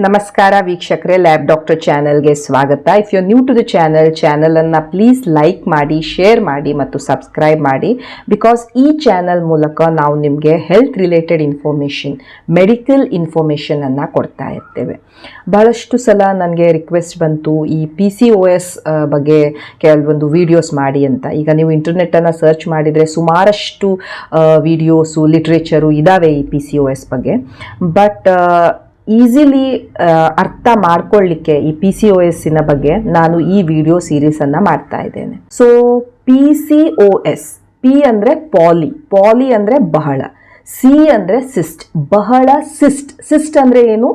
ನಮಸ್ಕಾರ ವೀಕ್ಷಕರೇ, lab doctor ಚಾನೆಲ್ಗೆ ಸ್ವಾಗತ. If you new to the ಚಾನಲನ್ನು ಪ್ಲೀಸ್ ಲೈಕ್ ಮಾಡಿ, ಶೇರ್ ಮಾಡಿ ಮತ್ತು ಸಬ್ಸ್ಕ್ರೈಬ್ ಮಾಡಿ. ಬಿಕಾಸ್ ಈ ಚಾನಲ್ ಮೂಲಕ ನಾವು ನಿಮಗೆ ಹೆಲ್ತ್ ರಿಲೇಟೆಡ್ ಇನ್ಫಾರ್ಮೇಷನ್, ಮೆಡಿಕಲ್ ಇನ್ಫಾರ್ಮೇಷನನ್ನು ಕೊಡ್ತಾ ಇರ್ತೇವೆ. ಬಹಳಷ್ಟು ಸಲ ನನಗೆ ರಿಕ್ವೆಸ್ಟ್ ಬಂತು ಈ PCOS ಬಗ್ಗೆ ಕೆಲವೊಂದು ವಿಡಿಯೋಸ್ ಮಾಡಿ ಅಂತ. ಈಗ ನೀವು ಇಂಟರ್ನೆಟ್ಟನ್ನು ಸರ್ಚ್ ಮಾಡಿದರೆ ಸುಮಾರಷ್ಟು ವಿಡಿಯೋಸು, ಲಿಟ್ರೇಚರು ಇದ್ದಾವೆ ಈ PCOS ಬಗ್ಗೆ. ಬಟ್ ಈಸಿಲಿ ಅರ್ಥ ಮಾಡ್ಕೊಳ್ಳಿಕ್ಕೆ ಈ PCOSನ ಬಗ್ಗೆ ನಾನು ಈ ವಿಡಿಯೋ ಸೀರೀಸನ್ನು ಮಾಡ್ತಾ ಇದ್ದೇನೆ. ಸೊ PCOS, P ಅಂದರೆ ಪಾಲಿ ಅಂದರೆ ಬಹಳ, ಸಿ ಅಂದರೆ ಸಿಸ್ಟ್, ಬಹಳ ಸಿಸ್ಟ್ ಅಂದರೆ ಏನು?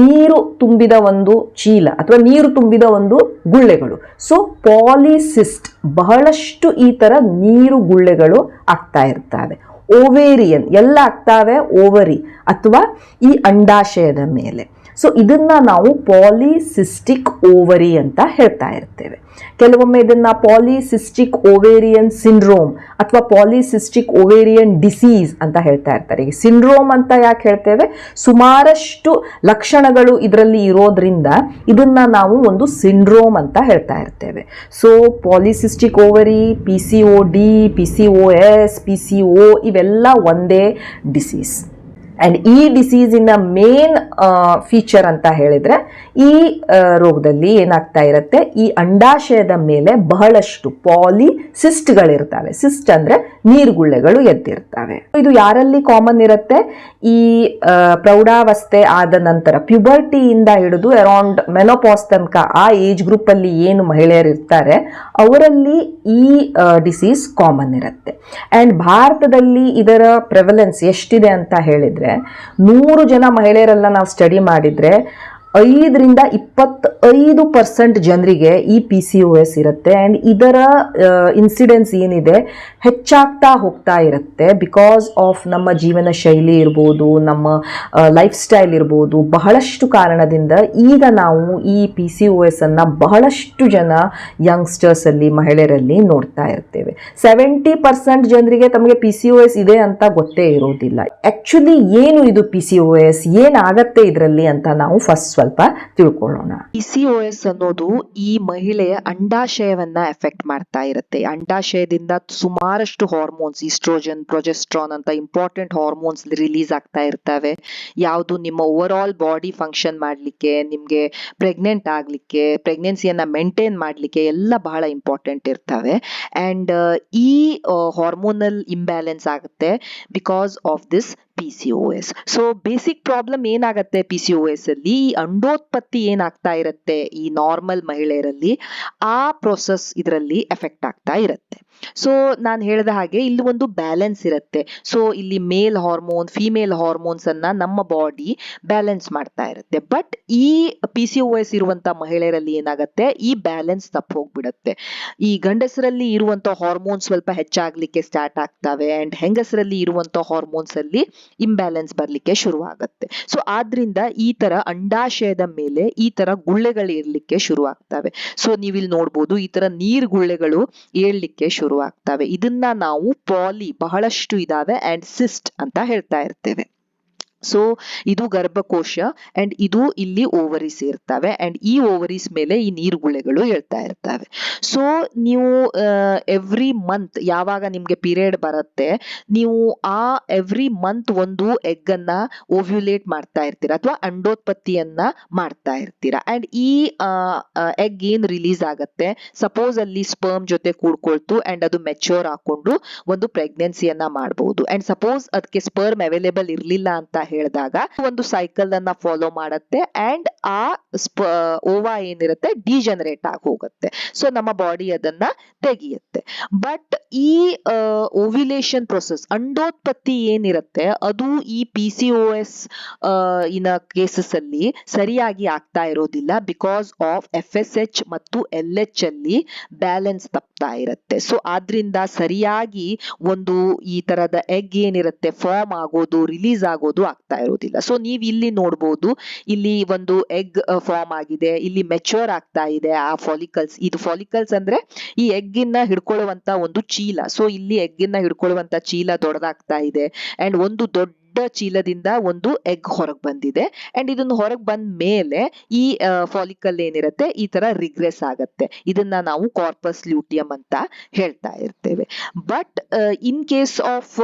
ನೀರು ತುಂಬಿದ ಒಂದು ಚೀಲ ಅಥವಾ ನೀರು ತುಂಬಿದ ಒಂದು ಗುಳ್ಳೆಗಳು. ಸೊ ಪಾಲಿಸಿಸ್ಟ್, ಬಹಳಷ್ಟು ಈ ಥರ ನೀರು ಗುಳ್ಳೆಗಳು ಆಗ್ತಾ ಇರ್ತವೆ. ಓವೇರಿಯನ್ ಎಲ್ಲ ಆಗ್ತಾವೆ ಓವರಿ ಅಥವಾ ಈ ಅಂಡಾಶಯದ ಮೇಲೆ. ಸೊ ಇದನ್ನ ನಾವು ಪಾಲಿಸಿಸ್ಟಿಕ್ ಓವರಿ ಅಂತ ಹೇಳ್ತಾ ಇರ್ತೇವೆ. ಕೆಲವೊಮ್ಮೆ ಇದನ್ನ ಪಾಲಿಸಿಸ್ಟಿಕ್ ಓವೇರಿಯನ್ ಸಿಂಡ್ರೋಮ್ ಅಥವಾ ಪಾಲಿಸಿಸ್ಟಿಕ್ ಓವೇರಿಯನ್ ಡಿಸೀಸ್ ಅಂತ ಹೇಳ್ತಾ ಇರ್ತಾರೆ. ಈ ಸಿಂಡ್ರೋಮ್ ಅಂತ ಯಾಕೆ ಹೇಳ್ತೇವೆ? ಸುಮಾರಷ್ಟು ಲಕ್ಷಣಗಳು ಇದರಲ್ಲಿ ಇರೋದ್ರಿಂದ ಇದನ್ನ ನಾವು ಒಂದು ಸಿಂಡ್ರೋಮ್ ಅಂತ ಹೇಳ್ತಾ ಇರ್ತೇವೆ. So polycystic ovary, PCOD, PCOS, PCO ಇವೆಲ್ಲ ಒಂದೇ ಡಿಸೀಸ್. ಆ್ಯಂಡ್ ಈ ಡಿಸೀಸಿನ ಮೇನ್ ಫೀಚರ್ ಅಂತ ಹೇಳಿದರೆ ಈ ರೋಗದಲ್ಲಿ ಏನಾಗ್ತಾ ಇರುತ್ತೆ, ಈ ಅಂಡಾಶಯದ ಮೇಲೆ ಬಹಳಷ್ಟು ಪಾಲಿಸಿಸ್ಟ್ಗಳಿರ್ತವೆ. ಸಿಸ್ಟ್ ಅಂದರೆ ನೀರುಗುಳ್ಳೆಗಳು ಎದ್ದಿರ್ತವೆ. ಇದು ಯಾರಲ್ಲಿ ಕಾಮನ್ ಇರುತ್ತೆ? ಈ ಪ್ರೌಢಾವಸ್ಥೆ ಆದ ನಂತರ, ಪ್ಯುಬರ್ಟಿಯಿಂದ ಹಿಡಿದು ಅರೌಂಡ್ ಮೆನೋಪಾಸ್ ತನಕ ಆ ಏಜ್ ಗ್ರೂಪಲ್ಲಿ ಏನು ಮಹಿಳೆಯರು ಇರ್ತಾರೆ ಅವರಲ್ಲಿ ಈ ಡಿಸೀಸ್ ಕಾಮನ್ ಇರುತ್ತೆ. ಆ್ಯಂಡ್ ಭಾರತದಲ್ಲಿ ಇದರ ಪ್ರೆವಲೆನ್ಸ್ ಎಷ್ಟಿದೆ ಅಂತ ಹೇಳಿದರೆ, 100 ಜನ ಮಹಿಳೆಯರೆಲ್ಲ ನಾವು ಸ್ಟಡಿ ಮಾಡಿದರೆ 5ರಿಂದ 25% ಜನರಿಗೆ ಈ PCOS ಇರುತ್ತೆ. ಆ್ಯಂಡ್ ಇದರ ಇನ್ಸಿಡೆನ್ಸ್ ಏನಿದೆ ಹೆಚ್ಚಾಗ್ತಾ ಹೋಗ್ತಾ ಇರುತ್ತೆ. ಬಿಕಾಸ್ ಆಫ್ ನಮ್ಮ ಜೀವನ ಶೈಲಿ ಇರ್ಬೋದು, ನಮ್ಮ ಲೈಫ್ ಸ್ಟೈಲ್ ಇರ್ಬೋದು, ಬಹಳಷ್ಟು ಕಾರಣದಿಂದ ಈಗ ನಾವು ಈ PCOSನ್ನು ಬಹಳಷ್ಟು ಜನ ಯಂಗ್ಸ್ಟರ್ಸಲ್ಲಿ, ಮಹಿಳೆಯರಲ್ಲಿ ನೋಡ್ತಾ ಇರ್ತೇವೆ. 70% ಜನರಿಗೆ ತಮಗೆ PCOS ಇದೆ ಅಂತ ಗೊತ್ತೇ ಇರೋದಿಲ್ಲ. ಆ್ಯಕ್ಚುಲಿ ಏನು ಇದು PCOS, ಏನಾಗತ್ತೆ ಇದರಲ್ಲಿ ಅಂತ ನಾವು ಫಸ್ಟ್ ಸ್ವಲ್ಪ ತಿಳ್ಕೊಳ್ಳೋಣ. PCOS ಅನ್ನೋದು ಈ ಮಹಿಳೆಯ ಅಂಡಾಶಯವನ್ನ ಎಫೆಕ್ಟ್ ಮಾಡ್ತಾ ಇರುತ್ತೆ. ಅಂಡಾಶಯದಿಂದ ಸುಮಾರಷ್ಟು ಹಾರ್ಮೋನ್ಸ್, ಈಸ್ಟ್ರೋಜನ್, ಪ್ರೊಜೆಸ್ಟ್ರಾನ್ ಅಂತ ಇಂಪಾರ್ಟೆಂಟ್ ಹಾರ್ಮೋನ್ಸ್ ರಿಲೀಸ್ ಆಗ್ತಾ ಇರ್ತವೆ. ಯಾವುದು ನಿಮ್ಮ ಓವರ್ ಆಲ್ ಬಾಡಿ ಫಂಕ್ಷನ್ ಮಾಡ್ಲಿಕ್ಕೆ, ನಿಮ್ಗೆ ಪ್ರೆಗ್ನೆಂಟ್ ಆಗ್ಲಿಕ್ಕೆ, ಪ್ರೆಗ್ನೆನ್ಸಿಯನ್ನ ಮೇಂಟೈನ್ ಮಾಡ್ಲಿಕ್ಕೆ ಎಲ್ಲ ಬಹಳ ಇಂಪಾರ್ಟೆಂಟ್ ಇರ್ತವೆ. ಅಂಡ್ ಈ ಹಾರ್ಮೋನಲ್ ಇಂಬ್ಯಾಲೆನ್ಸ್ ಆಗುತ್ತೆ because of this PCOS. So basic problem ಏನಾಗತ್ತೆ PCOS ಅಲ್ಲಿ, ಈ ಅಂಡೋತ್ಪತ್ತಿ ಏನಾಗ್ತಾ ಇರುತ್ತೆ ಈ ನಾರ್ಮಲ್ ಮಹಿಳೆಯರಲ್ಲಿ, ಆ ಪ್ರೊಸೆಸ್ ಇದರಲ್ಲಿ ಎಫೆಕ್ಟ್ ಆಗ್ತಾ ಇರುತ್ತೆ. ಸೊ ನಾನು ಹೇಳಿದ ಹಾಗೆ ಇಲ್ಲಿ ಒಂದು ಬ್ಯಾಲೆನ್ಸ್ ಇರುತ್ತೆ. ಸೊ ಇಲ್ಲಿ ಮೇಲ್ ಹಾರ್ಮೋನ್, ಫಿಮೇಲ್ ಹಾರ್ಮೋನ್ಸ್ ಅನ್ನ ನಮ್ಮ ಬಾಡಿ ಬ್ಯಾಲೆನ್ಸ್ ಮಾಡ್ತಾ ಇರುತ್ತೆ. ಬಟ್ ಈ PCOS ಇರುವಂತ ಮಹಿಳೆಯರಲ್ಲಿ ಏನಾಗುತ್ತೆ, ಈ ಬ್ಯಾಲೆನ್ಸ್ ತಪ್ಪು ಹೋಗ್ಬಿಡುತ್ತೆ. ಈ ಗಂಡಸರಲ್ಲಿ ಇರುವಂತ ಹಾರ್ಮೋನ್ಸ್ ಸ್ವಲ್ಪ ಹೆಚ್ಚಾಗ್ಲಿಕ್ಕೆ ಸ್ಟಾರ್ಟ್ ಆಗ್ತವೆ ಅಂಡ್ ಹೆಂಗಸರಲ್ಲಿ ಇರುವಂತ ಹಾರ್ಮೋನ್ಸ್ ಅಲ್ಲಿ ಇಂಬ್ಯಾಲೆನ್ಸ್ ಬರ್ಲಿಕ್ಕೆ ಶುರು ಆಗುತ್ತೆ. ಸೊ ಆದ್ರಿಂದ ಈ ತರ ಅಂಡಾಶಯದ ಮೇಲೆ ಈ ತರ ಗುಳ್ಳೆಗಳು ಇರ್ಲಿಕ್ಕೆ ಶುರು ಆಗ್ತವೆ. ಸೊ ನೀವಿಲ್ಲಿ ನೋಡ್ಬೋದು, ಈ ತರ ನೀರ್ ಗುಳ್ಳೆಗಳು ಏಳ್ಲಿಕ್ಕೆ ಶುರು ಆಗ್ತವೆ. ಇದನ್ನ ನಾವು ಬಹಳಷ್ಟು ಇದಾವೆ ಅಂಡ್ ಸಿಸ್ಟ್ ಅಂತ ಹೇಳ್ತಾ ಇರ್ತೇವೆ. ಸೊ ಇದು ಗರ್ಭಕೋಶ ಅಂಡ್ ಇದು ಇಲ್ಲಿ ಓವರೀಸ್ ಇರ್ತವೆ ಅಂಡ್ ಈ ಓವರೀಸ್ ಮೇಲೆ ಈ ನೀರುಗುಳ್ಳೆಗಳು ಹೇಳ್ತಾ ಇರ್ತವೆ. ಸೊ ನೀವು ಎವ್ರಿ ಮಂತ್ ಯಾವಾಗ ನಿಮ್ಗೆ ಪೀರಿಯಡ್ ಬರುತ್ತೆ, ನೀವು ಆ ಎವ್ರಿ ಮಂತ್ ಒಂದು ಎಗ್ ಅನ್ನ ಓವ್ಯುಲೇಟ್ ಮಾಡ್ತಾ ಇರ್ತೀರಾ ಅಥವಾ ಅಂಡೋತ್ಪತ್ತಿಯನ್ನ ಮಾಡ್ತಾ ಇರ್ತೀರಾ. ಅಂಡ್ ಈ ಎಗ್ ಏನ್ ರಿಲೀಸ್ ಆಗತ್ತೆ, ಸಪೋಸ್ ಅಲ್ಲಿ ಸ್ಪರ್ಮ್ ಜೊತೆ ಕೂಡ್ಕೊಳ್ತು ಅಂಡ್ ಅದು ಮೆಚ್ಯೂರ್ ಹಾಕೊಂಡು ಒಂದು ಪ್ರೆಗ್ನೆನ್ಸಿಯನ್ನ ಮಾಡಬಹುದು. ಅಂಡ್ ಸಪೋಸ್ ಅದಕ್ಕೆ ಸ್ಪರ್ಮ್ ಅವೈಲೇಬಲ್ ಇರ್ಲಿಲ್ಲ ಅಂತ ಹೇಳಿದಾಗ ಒಂದು ಸೈಕಲ್ ಅನ್ನ ಫಾಲೋ ಮಾಡುತ್ತೆ ಅಂಡ್ ಆ ಓವಾ ಏನಿರುತ್ತೆ ಡಿಜನರೇಟ್ ಆಗಿ ಹೋಗುತ್ತೆ. ಸೊ ನಮ್ಮ ಬಾಡಿ ಅದನ್ನ ತೆಗೆಯುತ್ತೆ. ಬಟ್ ಈ ಓವ್ಯುಲೇಷನ್ ಪ್ರೊಸೆಸ್, ಅಂಡೋತ್ಪತ್ತಿ ಏನಿರುತ್ತೆ ಅದು ಈ PCOS ಇನ ಕೇಸಸ್ ಅಲ್ಲಿ ಸರಿಯಾಗಿ ಆಗ್ತಾ ಇರೋದಿಲ್ಲ. ಬಿಕಾಸ್ ಆಫ್ FSH ಮತ್ತು LH ಅಲ್ಲಿ ಬ್ಯಾಲೆನ್ಸ್ ತಪ್ತಾ ಇರುತ್ತೆ. ಸೊ ಆದ್ರಿಂದ ಸರಿಯಾಗಿ ಒಂದು ಈ ತರದ ಎಗ್ ಏನಿರುತ್ತೆ ಫಾರ್ಮ್ ಆಗೋದು, ರಿಲೀಸ್ ಆಗೋದು ಆಗ್ತಾ ಇರೋದಿಲ್ಲ. ಸೊ ನೀವ್ ಇಲ್ಲಿ ನೋಡ್ಬೋದು, ಇಲ್ಲಿ ಒಂದು ಎಗ್ ಫಾರ್ಮ್ ಆಗಿದೆ, ಇಲ್ಲಿ ಮೆಚ್ಯೂರ್ ಆಗ್ತಾ ಇದೆ ಆ ಫಾಲಿಕಲ್ಸ್. ಇದು ಫಾಲಿಕಲ್ಸ್ ಅಂದ್ರೆ ಈ ಎಗ್ಗಿನ ಹಿಡ್ಕೊಳ್ಳುವಂತ ಒಂದು ಚೀಲ. ಸೊ ಇಲ್ಲಿ ಎಗ್ಗಿನ ಹಿಡ್ಕೊಳ್ಳುವಂತ ಚೀಲ ದೊಡ್ಡದಾಗ್ತಾ ಇದೆ ಅಂಡ್ ಒಂದು ದೊಡ್ಡ ದೊಡ್ಡ ಚೀಲದಿಂದ ಒಂದು ಎಗ್ ಹೊರಗೆ ಬಂದಿದೆ ಅಂಡ್ ಇದನ್ನ ಹೊರಗೆ ಬಂದ ಮೇಲೆ ಈ ಫಾಲಿಕಲ್ ಏನಿರುತ್ತೆ ಈ ತರ ರಿಗ್ರೆಸ್ ಆಗತ್ತೆ. ಇದನ್ನ ನಾವು ಕಾರ್ಪಸ್ ಲ್ಯೂಟಿಯಂ ಅಂತ ಹೇಳ್ತಾ ಇರ್ತೇವೆ. But in case of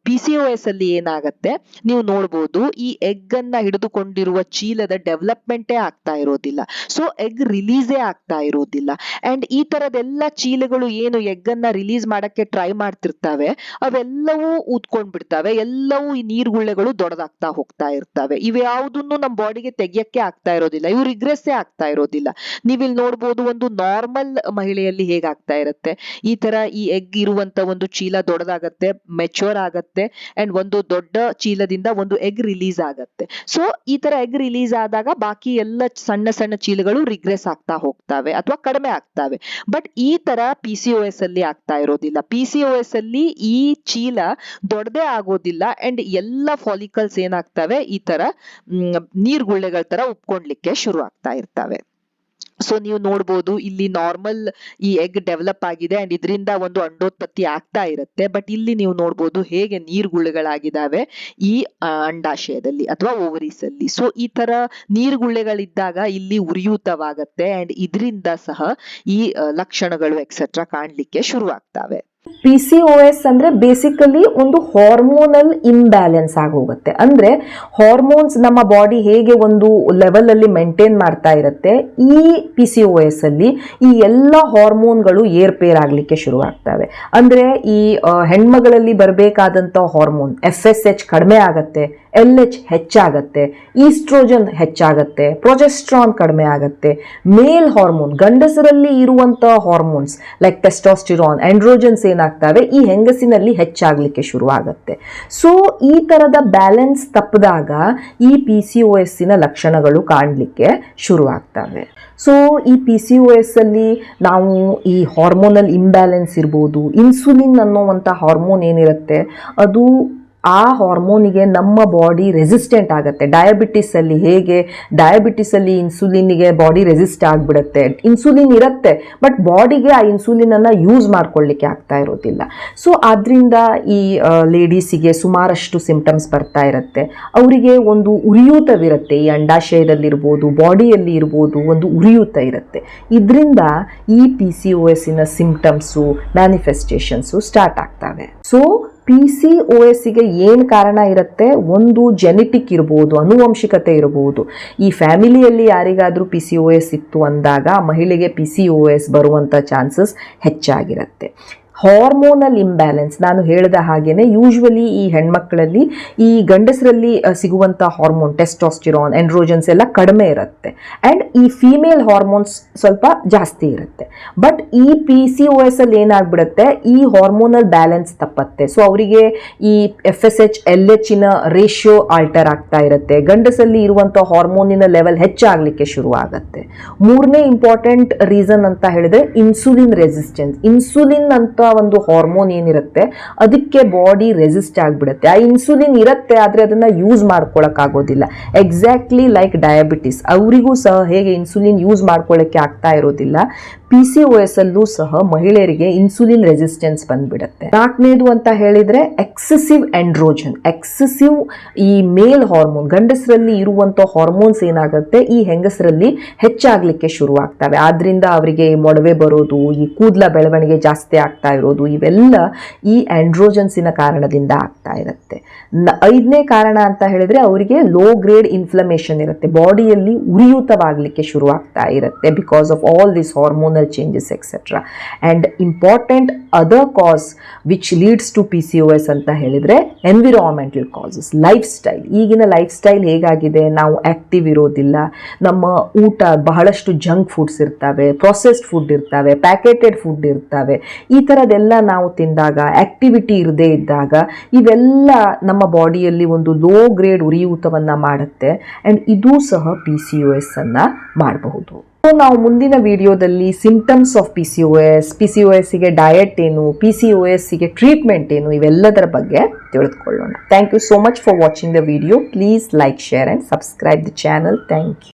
PCOS ಅಲ್ಲಿ ಏನಾಗತ್ತೆ, ನೀವು ನೋಡ್ಬೋದು ಈ ಎಗ್ ಅನ್ನ ಹಿಡಿದುಕೊಂಡಿರುವ ಚೀಲದ ಡೆವಲಪ್ಮೆಂಟೇ ಆಗ್ತಾ ಇರೋದಿಲ್ಲ. ಸೊ ಎಗ್ ರಿಲೀಸೇ ಆಗ್ತಾ ಇರೋದಿಲ್ಲ. ಅಂಡ್ ಈ ತರದೆಲ್ಲ ಚೀಲಗಳು ಏನು ಎಗ್ ಅನ್ನ ರಿಲೀಸ್ ಮಾಡಕ್ಕೆ ಟ್ರೈ ಮಾಡ್ತಿರ್ತವೆ ಅವೆಲ್ಲವೂ ಊದ್ಕೊಂಡ್ ಬಿಡ್ತವೆ. ಎಲ್ಲವೂ ಈ ನೀರ್ಗುಳ್ಳೆಗಳು ದೊಡ್ಡದಾಗ್ತಾ ಹೋಗ್ತಾ ಇರ್ತವೆ. ಇವ್ಯಾವುದನ್ನು ನಮ್ಮ ಬಾಡಿಗೆ ತೆಗಿಯಕ್ಕೆ ಆಗ್ತಾ ಇರೋದಿಲ್ಲ. ಇವು ರಿಗ್ರೆಸ್ಸೇ ಆಗ್ತಾ ಇರೋದಿಲ್ಲ. ನೀವಿಲ್ಲಿ ನೋಡ್ಬೋದು ಒಂದು ನಾರ್ಮಲ್ ಮಹಿಳೆಯಲ್ಲಿ ಹೇಗಾಗ್ತಾ ಇರುತ್ತೆ, ಈ ತರ ಈ ಎಗ್ ಇರುವಂತ ಒಂದು ಚೀಲ ದೊಡ್ಡದಾಗತ್ತೆ, ಮೆಚೂರ್ ಆಗತ್ತೆ ಅಂಡ್ ಒಂದು ದೊಡ್ಡ ಚೀಲದಿಂದ ಒಂದು ಎಗ್ ರಿಲೀಸ್ ಆಗತ್ತೆ. ಸೊ ಈ ತರ ಎಗ್ ರಿಲೀಸ್ ಆದಾಗ ಬಾಕಿ ಎಲ್ಲ ಸಣ್ಣ ಸಣ್ಣ ಚೀಲಗಳು ರಿಗ್ರೆಸ್ ಆಗ್ತಾ ಹೋಗ್ತವೆ ಅಥವಾ ಕಡಿಮೆ ಆಗ್ತವೆ. ಬಟ್ ಈ ತರ PCOS ಅಲ್ಲಿ ಆಗ್ತಾ ಇರೋದಿಲ್ಲ. PCOS ಅಲ್ಲಿ ಈ ಚೀಲ ದೊಡ್ಡದೇ ಆಗೋದಿಲ್ಲ ಅಂಡ್ ಎಲ್ಲ ಫಾಲಿಕಲ್ಸ್ ಏನಾಗ್ತವೆ ಈ ತರ ನೀರ್ಗುಳ್ಳೆಗಳ ತರ ಉಪ್ಕೊಂಡ್ಲಿಕ್ಕೆ ಶುರು ಆಗ್ತಾ ಇರ್ತವೆ. ಸೊ ನೀವು ನೋಡ್ಬೋದು ಇಲ್ಲಿ ನಾರ್ಮಲ್ ಈ ಎಗ್ ಡೆವಲಪ್ ಆಗಿದೆ ಅಂಡ್ ಇದರಿಂದ ಒಂದು ಅಂಡೋತ್ಪತ್ತಿ ಆಗ್ತಾ ಇರುತ್ತೆ. ಬಟ್ ಇಲ್ಲಿ ನೀವು ನೋಡ್ಬೋದು ಹೇಗೆ ನೀರ್ಗುಳ್ಳೆಗಳಾಗಿದ್ದಾವೆ ಈ ಅಂಡಾಶಯದಲ್ಲಿ ಅಥವಾ ಓವರೀಸ್ ಅಲ್ಲಿ. ಸೊ ಈ ತರ ನೀರ್ಗುಳ್ಳೆಗಳಿದ್ದಾಗ ಇಲ್ಲಿ ಉರಿಯೂತವಾಗತ್ತೆ ಅಂಡ್ ಇದರಿಂದ ಸಹ ಈ ಲಕ್ಷಣಗಳು ಎಕ್ಸೆಟ್ರಾ ಕಾಣ್ಲಿಕ್ಕೆ ಶುರು ಆಗ್ತವೆ. PCOS ಅಂದ್ರೆ ಬೇಸಿಕಲಿ ಒಂದು ಹಾರ್ಮೋನಲ್ ಇಂಬ್ಯಾಲೆನ್ಸ್ ಆಗೋಗುತ್ತೆ. ಅಂದ್ರೆ ಹಾರ್ಮೋನ್ಸ್ ನಮ್ಮ ಬಾಡಿ ಹೇಗೆ ಒಂದು ಲೆವೆಲ್ ಅಲ್ಲಿ ಮೇಂಟೈನ್ ಮಾಡ್ತಾ ಇರುತ್ತೆ, ಈ PCOS ಅಲ್ಲಿ ಈ ಎಲ್ಲ ಹಾರ್ಮೋನ್ಗಳು ಏರ್ಪೇರ್ ಆಗ್ಲಿಕ್ಕೆ ಶುರು ಆಗ್ತವೆ. ಅಂದ್ರೆ ಈ ಹೆಣ್ಮಗಳಲ್ಲಿ ಬರಬೇಕಾದಂತ ಹಾರ್ಮೋನ್ FSH ಕಡಿಮೆ ಆಗತ್ತೆ, LH ಹೆಚ್ಚಾಗತ್ತೆ, ಈಸ್ಟ್ರೋಜನ್ ಹೆಚ್ಚಾಗತ್ತೆ, ಪ್ರೊಜೆಸ್ಟ್ರಾನ್ ಕಡಿಮೆ ಆಗತ್ತೆ. ಮೇಲ್ ಹಾರ್ಮೋನ್ ಗಂಡಸರಲ್ಲಿ ಇರುವಂತ ಹಾರ್ಮೋನ್ಸ್ ಲೈಕ್ ಟೆಸ್ಟೋಸ್ಟಿರಾನ್, ಆಂಡ್ರೋಜನ್ಸ್ ಏನಾಗ್ತವೆ ಈ ಹೆಂಗಸಿನಲ್ಲಿ ಹೆಚ್ಚಾಗ್ಲಿಕ್ಕೆ ಶುರು ಆಗತ್ತೆ. ಸೊ ಈ ತರದ ಬ್ಯಾಲೆನ್ಸ್ ತಪ್ಪಿದಾಗ ಈ PCOS ಲಕ್ಷಣಗಳು ಕಾಣಲಿಕ್ಕೆ ಶುರು ಆಗ್ತವೆ. ಸೊ ಈ PCOS ಅಲ್ಲಿ ನಾವು ಈ ಹಾರ್ಮೋನಲ್ ಇಂಬ್ಯಾಲೆನ್ಸ್ ಇರ್ಬೋದು, ಇನ್ಸುಲಿನ್ ಅನ್ನೋವಂಥ ಹಾರ್ಮೋನ್ ಏನಿರುತ್ತೆ ಅದು ಆ ಹಾರ್ಮೋನಿಗೆ ನಮ್ಮ ಬಾಡಿ ರೆಸಿಸ್ಟೆಂಟ್ ಆಗುತ್ತೆ. ಡಯಾಬಿಟಿಸ್ ಅಲ್ಲಿ ಹೇಗೆ ಡಯಾಬಿಟಿಸ್ ಅಲ್ಲಿ ಇನ್ಸುಲಿನ್ಗೆ ಬಾಡಿ ರೆಸಿಸ್ಟ್ ಆಗಿಬಿಡುತ್ತೆ. ಇನ್ಸುಲಿನ್ ಇರುತ್ತೆ ಬಟ್ ಬಾಡಿಗೆ ಆ ಇನ್ಸುಲಿನ್ ಅನ್ನ ಯೂಸ್ ಮಾಡ್ಕೊಳ್ಳಿಕ್ಕೆ ಆಗ್ತಾ ಇರೋದಿಲ್ಲ. ಸೊ ಆದ್ರಿಂದ ಈ ಲೇಡೀಸಿಗೆ ಸುಮಾರಷ್ಟು ಸಿಂಪ್ಟಮ್ಸ್ ಬರ್ತಾ ಇರುತ್ತೆ. ಅವರಿಗೆ ಒಂದು ಉರಿಯೂತವಿರುತ್ತೆ, ಈ ಅಂಡಾಶಯದಲ್ಲಿರ್ಬೋದು ಬಾಡಿಯಲ್ಲಿ ಇರ್ಬೋದು ಒಂದು ಉರಿಯೂತ ಇರುತ್ತೆ. ಇದರಿಂದ ಈ PCOS ಸಿಂಪ್ಟಮ್ಸು ಮ್ಯಾನಿಫೆಸ್ಟೇಷನ್ಸು ಸ್ಟಾರ್ಟ್ ಆಗ್ತವೆ. ಸೊ PCOSಗೆ ಏನು ಕಾರಣ ಇರುತ್ತೆ, ಒಂದು ಜೆನೆಟಿಕ್ ಇರ್ಬೋದು, ಅನುವಂಶಿಕತೆ ಇರಬಹುದು. ಈ ಫ್ಯಾಮಿಲಿಯಲ್ಲಿ ಯಾರಿಗಾದರೂ PCOS ಇತ್ತು ಅಂದಾಗ ಮಹಿಳೆಗೆ PCOS ಬರುವಂಥ ಚಾನ್ಸಸ್ ಹೆಚ್ಚಾಗಿರುತ್ತೆ. ಹಾರ್ಮೋನಲ್ ಇಂಬ್ಯಾಲೆನ್ಸ್ ನಾನು ಹೇಳಿದ ಹಾಗೇನೆ ಯೂಶ್ವಲಿ ಈ ಹೆಣ್ಮಕ್ಳಲ್ಲಿ ಈ ಗಂಡಸರಲ್ಲಿ ಸಿಗುವಂಥ ಹಾರ್ಮೋನ್ ಟೆಸ್ಟೋಸ್ಟಿರಾನ್, ಆಂಡ್ರೋಜನ್ಸ್ ಎಲ್ಲ ಕಡಿಮೆ ಇರುತ್ತೆ ಆ್ಯಂಡ್ ಈ ಫೀಮೇಲ್ ಹಾರ್ಮೋನ್ಸ್ ಸ್ವಲ್ಪ ಜಾಸ್ತಿ ಇರುತ್ತೆ. ಬಟ್ ಈ PCOS ಅಲ್ಲಿ ಏನಾಗ್ಬಿಡುತ್ತೆ, ಈ ಹಾರ್ಮೋನಲ್ ಬ್ಯಾಲೆನ್ಸ್ ತಪ್ಪತ್ತೆ. ಸೊ ಅವರಿಗೆ ಈ FSH LH ರೇಷಿಯೋ ಆಲ್ಟರ್ ಆಗ್ತಾ ಇರುತ್ತೆ. ಗಂಡಸಲ್ಲಿ ಇರುವಂಥ ಹಾರ್ಮೋನಿನ ಲೆವೆಲ್ ಹೆಚ್ಚಾಗಲಿಕ್ಕೆ ಶುರು ಆಗುತ್ತೆ. ಮೂರನೇ ಇಂಪಾರ್ಟೆಂಟ್ ರೀಸನ್ ಅಂತ ಹೇಳಿದ್ರೆ ಇನ್ಸುಲಿನ್ ರೆಸಿಸ್ಟೆನ್ಸ್. ಇನ್ಸುಲಿನ್ ಅಂತ ಒಂದು ಹಾರ್ಮೋನ್ ಏನಿರುತ್ತೆ ಅದಕ್ಕೆ ಬಾಡಿ ರೆಸಿಸ್ಟ್ ಆಗಿಬಿಡುತ್ತೆ. ಆ ಇನ್ಸುಲಿನ್ ಇರುತ್ತೆ ಆದರೆ ಅದನ್ನ ಯೂಸ್ ಮಾಡ್ಕೊಳಕ್ ಆಗೋದಿಲ್ಲ. ಎಕ್ಸಾಕ್ಟ್ಲಿ ಲೈಕ್ ಡಯಾಬಿಟಿಸ್, ಅವರಿಗೂ ಸಹ ಹೇಗೆ ಇನ್ಸುಲಿನ್ ಯೂಸ್ ಮಾಡ್ಕೊಳ್ಳೋಕ್ಕೆ ಆಗ್ತಾ ಇರೋದಿಲ್ಲ, PCOS ಅಲ್ಲೂ ಸಹ ಮಹಿಳೆಯರಿಗೆ ಇನ್ಸುಲಿನ್ ರೆಸಿಸ್ಟೆನ್ಸ್ ಬಂದ್ಬಿಡುತ್ತೆ. ನಾಲ್ಕನೇದು ಅಂತ ಹೇಳಿದ್ರೆ ಎಕ್ಸೆಸಿವ್ ಆಂಡ್ರೋಜನ್. ಎಕ್ಸೆಸಿವ್ ಈ ಮೇಲ್ ಹಾರ್ಮೋನ್ ಗಂಡಸರಲ್ಲಿ ಇರುವಂತ ಹಾರ್ಮೋನ್ಸ್ ಏನಾಗುತ್ತೆ ಈ ಹೆಂಗಸರಲ್ಲಿ ಹೆಚ್ಚಾಗ್ಲಿಕ್ಕೆ ಶುರು ಆಗ್ತವೆ. ಆದ್ರಿಂದ ಅವರಿಗೆ ಮೊಡವೆ ಬರೋದು, ಈ ಕೂದಲ ಬೆಳವಣಿಗೆ ಜಾಸ್ತಿ ಆಗ್ತಾ ಇರೋದು, ಇವೆಲ್ಲ ಈ ಆಂಡ್ರೋಜನ್ಸಿನ ಕಾರಣದಿಂದ ಆಗ್ತಾ ಇರುತ್ತೆ. ಐದನೇ ಕಾರಣ ಅಂತ ಹೇಳಿದ್ರೆ ಅವರಿಗೆ ಲೋ ಗ್ರೇಡ್ ಇನ್ಫ್ಲಮೇಷನ್ ಇರುತ್ತೆ, ಬಾಡಿಯಲ್ಲಿ ಉರಿಯೂತವಾಗಲಿಕ್ಕೆ ಶುರು ಆಗ್ತಾ ಇರುತ್ತೆ because of all this hormonal changes etc. and important other cause which leads to PCOS ಅಂತ ಹೇಳಿದ್ರೆ ಎನ್ವಿರಾನ್ಮೆಂಟಲ್ ಕಾಸಸ್. ಲೈಫ್ ಸ್ಟೈಲ್, ಈಗಿನ ಲೈಫ್ ಸ್ಟೈಲ್ ಹೇಗಾಗಿದೆ, ನಾವು ಆಕ್ಟಿವ್ ಇರೋದಿಲ್ಲ, ನಮ್ಮ ಊಟ ಬಹಳಷ್ಟು ಜಂಕ್ ಫುಡ್ಸ್ ಇರ್ತವೆ, ಪ್ರೊಸೆಸ್ಡ್ ಫುಡ್ ಇರ್ತವೆ, ಪ್ಯಾಕೆಟೆಡ್ ಫುಡ್ ಇರ್ತವೆ. ಈ ಥರದ್ದೆಲ್ಲ ನಾವು ತಿಂದಾಗ, ಆಕ್ಟಿವಿಟಿ ಇರದೇ ಇದ್ದಾಗ ಇವೆಲ್ಲ ನಮ್ಮ ಬಾಡಿಯಲ್ಲಿ ಒಂದು ಲೋ ಗ್ರೇಡ್ ಉರಿಯೂತವನ್ನು ಮಾಡುತ್ತೆ ಆ್ಯಂಡ್ ಇದು ಸಹ PCOS ಅನ್ನು ಮಾಡಬಹುದು. ನಾವು ಮುಂದಿನ ವಿಡಿಯೋದಲ್ಲಿ ಸಿಂಪ್ಟಮ್ಸ್ ಆಫ್ PCOS ಗೆ ಡಯಟ್ ಏನು, PCOS ಗೆ ಟ್ರೀಟ್ಮೆಂಟ್ ಏನು, ಇವೆಲ್ಲದರ ಬಗ್ಗೆ ತಿಳಿದುಕೊಳ್ಳೋಣ. Thank you so much for watching the video. Please like, share and subscribe the channel. Thank you.